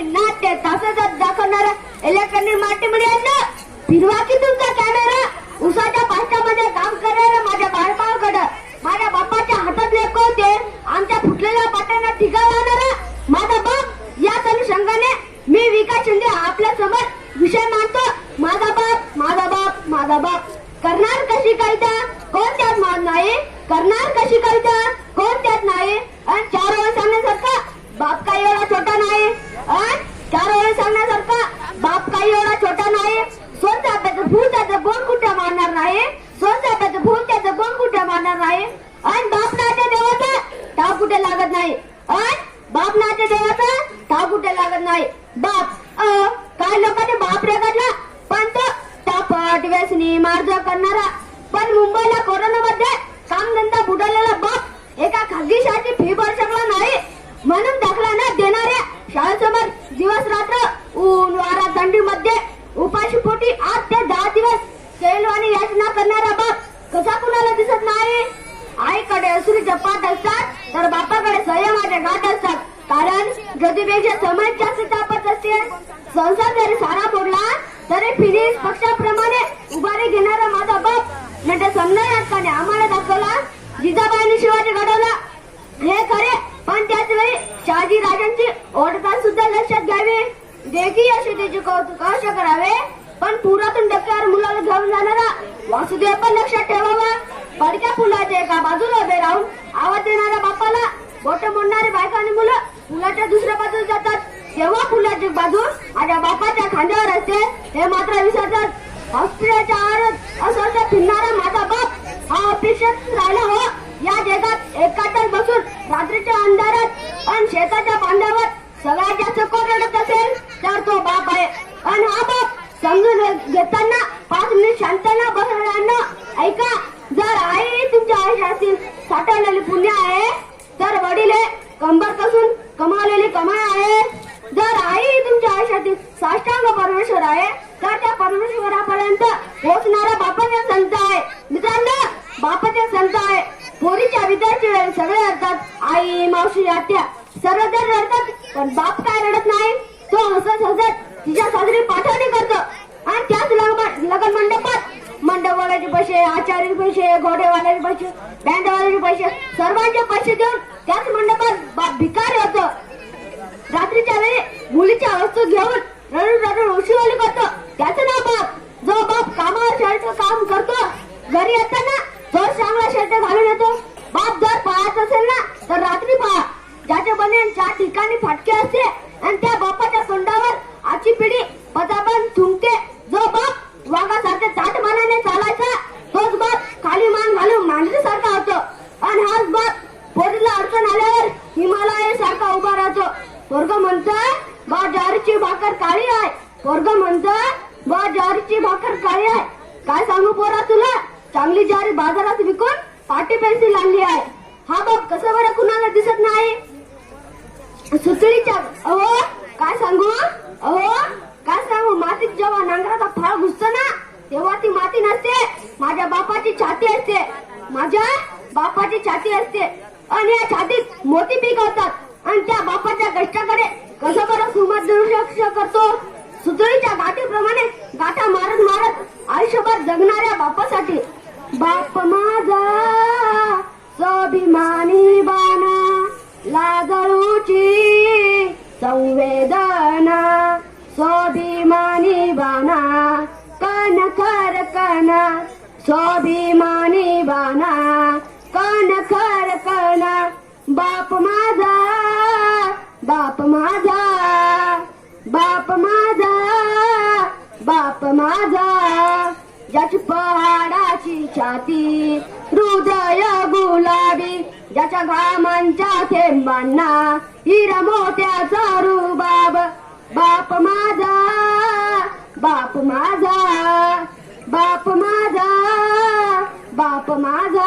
आणि नाट्य तासात दाखवणारा इलेक्ट्रॉनिक मल्टीमीडिया फिरवा की तुमचा कॅमेरा. उसाच्या पाष्ट्यामध्ये काम करणाऱ्या माझ्या बाळपाकडं माझ्या बापाच्या हातात लेखवते आमच्या फुटलेल्या पाट्यांना टिका लावणारा माझा बाप. याच अनुषंगाने मी विकास शिंदे आपल्या समोर विषय मांडतो. माझा बाप माझा बाप माझा बाप. करणार कशी कायदा कोण त्यात मान नाही. करणार कशी कायदा कोण त्यात नाही. आणि 4 वेळ सांगण्यासारखा बाप काही एवढा छोटा नाही. आणि 4 वेळ सांगण्यासारखा बाप काही एवढा छोटा नाही. स्वतः आपल्याचं फूल त्याचं गोण कुठे मारणार नाही. स्वतः आपल्याचं फूल त्याचं गोण कुठे मारणार नाही. आणि बाप नाच्या देवाचा ठाव कुठे लागत नाही. आणि बाप नाच्या देवाचा ठाव कुठे लागत नाही. बाप काही लोकांनी बाप रेखाटला पण तो तापट व्यसनी मार्ज करणारा. पण मुंबईला कोरोनामध्ये कामधंदा बुडालेला बाप एका खाजगी शाळेची फी भरू शकला नाही म्हणून दाखला न देणाऱ्या शाळेसमोर दिवस रात्र ऊन वारा थंडीमध्ये उपाशी पोटी 8 ते 10 दिवस सेलवानी याचना करणारा बाप कसा कुणाला दिसत नाही. आईकडे असुरीचे पाठ असतात तर बापाकडे संयमाचे गाठ असतात. कारण गतीपेक्षा समय जास्त तापत असते. संसार जरी सारा मोडला तरी फिनिक्स पक्षाप्रमाणे उभारी घेणारा माझा बाप म्हणजे समन्वयाने आम्हाला दाखवला. जिजाबाईंनी शिवाजी घडवला हे खरे पण त्याच वेळी शहाजी राजांची ओढतान सुद्धा लक्षात घ्यावी. देखी अशी त्याचे कौतुक अवश्य करावे. पण पुरातून डक्क्यावर मुलाला घेऊन जाणारा वासुदेव पण लक्षात ठेवावा. पडक्या फुलाच्या एका बाजूला उभे राहून आवाज देणाऱ्या बापाला बोट मोडणारी बायका आणि मुलं फुलाच्या दुसऱ्या बाजूला जातात तेव्हा फुलाची बाजू माझ्या बापाच्या खांद्यावर असते हे मात्र विसरतात. हॉस्पिटलच्या आवारात असं फिरणारा माझा बाप हा अपेक्षित राहिला हो. या जगात एकातच बसून रात्रीच्या अंधारात आणि शेताच्या बांधावर सगळ्यात जास्त कोण रडत असेल तर तो बाप आहे. आणि हा बाप समजून घेताना 5 मिनिट शांतना बसणाऱ्यांना ऐका. जर आई तुमच्या आयुष्यातील साठवलेली पुण्य आहे तर वडील कंबर कसून कमावलेली कमाई आहे. जर आई तुमच्या आयुष्यातील साष्टांग परमेश्वर आहे तर त्या परमेश्वरापर्यंत पोहोचणारा बापाचा संत आहे. मित्रांनो बापाचा संत आहे. पोरीच्या विद्यार्थी वेळी सगळे रडतात. आई मावशी आत्या सर्वजण रडतात पण बाप काय रडत नाही. तो हसत हसत तिच्या साजरी पाठवणी करतो. आणि त्याच लग्न मंडपात मंडपवाल्याचे पैसे आचार्याचे पैसे घोडेवाल्याचे पैसे बँडवाल्याचे पैसे सर्वांचे पैसे देऊन त्याच मंडपात बाप भिकारी होतो. रात्रीच्या वेळी मुलीच्या वस्तू घेऊन रडून रडून उशिवाली करतो त्याचं नाव बाप. जो बाप कामावर शर्ट काम करतो घरी येताना जो चांगला शर्ट घालून येतो. बाप जर पाहत असेल ना तर रात्री पहा ज्याच्या बनेन 4 ठिकाणी फाटके असते आणि त्या बापाच्या तोंडावर आजची पिढी पदाबन थुंकते. जो बाप वाघासारखे ताटमानाने चालायचा तोच बाप खाली मान घालून मांजरीसारखा होतो. आणि हाच बाप पोरीला अडचण आल्यावर हिमालय सारखा उभा राहतो. पोरग म्हणतोय बा ज्वारीची भाकर काळी आहे. पोरग म्हणतोय बा ज्वारीची भाकर काळी आहे. काय सांगू पोरा तुला चांगली ज्वारी बाजारात विकून पाटी पेन्सिल आणली आहे. हा बाप कसं बरं कुणाला दिसत नाही. सुतळीच्या अहो काय सांगू मातीत जेव्हा नांगराचा फाळ घुसतो ना तेव्हा ती माती नसते माझ्या बापाची छाती असते. माझ्या बापाची छाती असते आणि या छातीत मोती पिकवतात. आणि त्या बापाच्या कष्टाकडे कसं बरं सुमत दुर्लक्ष करतो. सुतळीच्या गाठीप्रमाणे गाठा मारत मारत आयुष्यभर जगणाऱ्या बापासाठी बाप माझा स्वाभिमानी बाणा लाजळूची संवेदना स्वाभिमानी बाणा कण खर कण स्वाभिमानी बाणा कण खर कण बाप माझा बाप माझा बाप माझा बाप माझा ज्याची पहाडाची छाती हृदय गुलाबी ज्याच्या घामांच्या थेंबांना हिरा मोत्याचा रुबाब बाप माझा बाप माझा बाप माझा बाप माझा